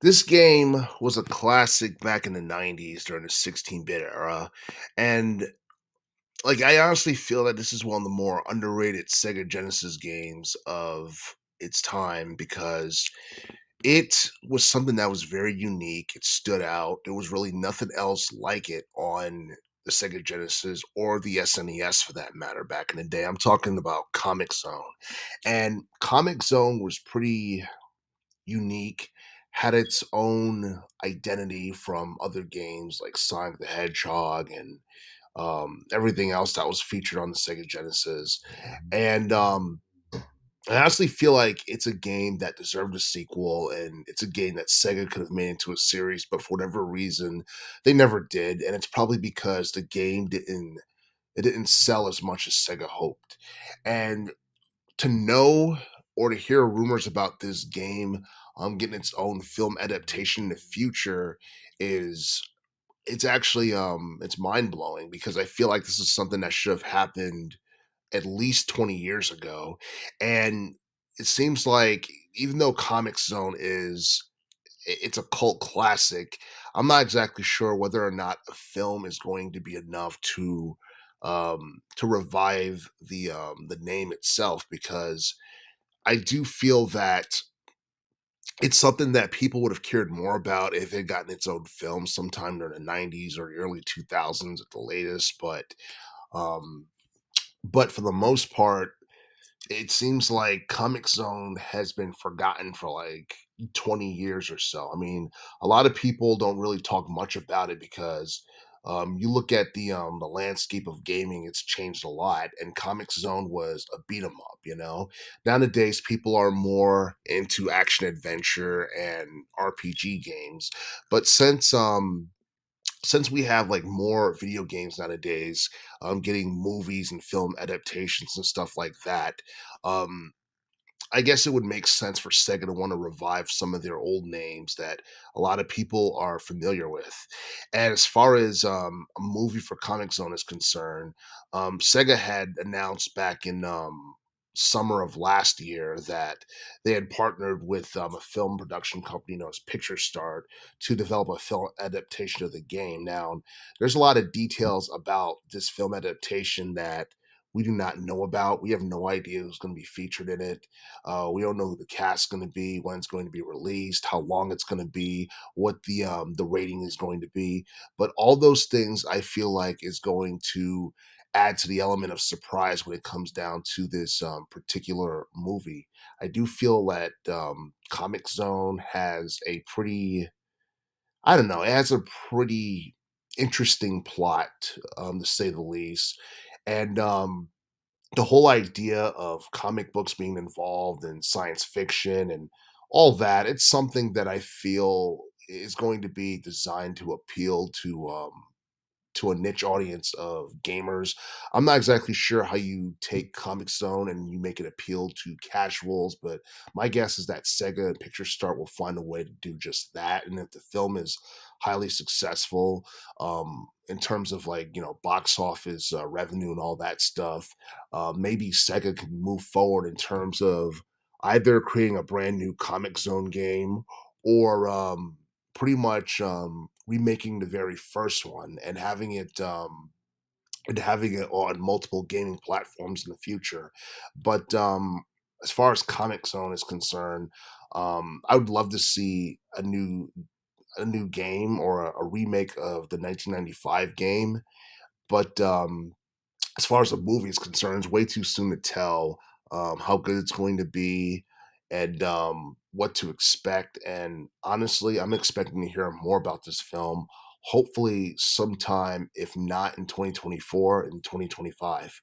This game was a classic back in the 90s during the 16-bit era, and, I honestly feel that this is one of the more underrated Sega Genesis games of its time because it was something that was very unique, it stood out, there was really nothing else like it on the Sega Genesis or the SNES for that matter back in the day. I'm talking about Comix Zone, and Comix Zone was pretty unique, had its own identity from other games like Sonic the Hedgehog and everything else that was featured on the Sega Genesis. And I honestly feel like it's a game that deserved a sequel, and it's a game that Sega could have made into a series, but for whatever reason, they never did. And it's probably because the game didn't sell as much as Sega hoped. And to know or to hear rumors about this game getting its own film adaptation in the future is it's actually it's mind-blowing because I feel like this is something that should have happened at least 20 years ago. And it seems like even though Comic Zone it's a cult classic, I'm not exactly sure whether or not a film is going to be enough to revive the name itself, because I do feel that it's something that people would have cared more about if it had gotten its own film sometime during the 90s or the early 2000s at the latest. Um, but for the most part, it seems like Comic Zone has been forgotten for 20 years or so. I mean, a lot of people don't really talk much about it because you look at the landscape of gaming, it's changed a lot, and Comic Zone was a beat 'em up, you know. Nowadays people are more into action adventure and RPG games. But since we have more video games nowadays, getting movies and film adaptations and stuff like that, um, I guess it would make sense for Sega to want to revive some of their old names that a lot of people are familiar with. And as far as a movie for Comic Zone is concerned, Sega had announced back in summer of last year that they had partnered with a film production company known as Picture Start to develop a film adaptation of the game. Now, there's a lot of details about this film adaptation that we do not know about. We have no idea who's going to be featured in it. We don't know who the cast's going to be, when it's going to be released, how long it's going to be, what the rating is going to be. But all those things I feel like is going to add to the element of surprise when it comes down to this particular movie. I do feel that Comic Zone has a pretty, I don't know, it has a pretty interesting plot, to say the least. And the whole idea of comic books being involved in science fiction and all that, it's something that I feel is going to be designed to appeal to a niche audience of gamers. I'm not exactly sure how you take Comic Zone and you make it appeal to casuals, but my guess is that Sega and Picture Start will find a way to do just that. And if the film is highly successful, in terms of box office revenue and all that stuff, maybe Sega can move forward in terms of either creating a brand new Comic Zone game or pretty much remaking the very first one and having it on multiple gaming platforms in the future. But as far as Comic Zone is concerned, I would love to see a new game or a remake of the 1995 game. But as far as the movie is concerned, it's way too soon to tell how good it's going to be and what to expect. And honestly, I'm expecting to hear more about this film, hopefully sometime, if not in 2024, in 2025.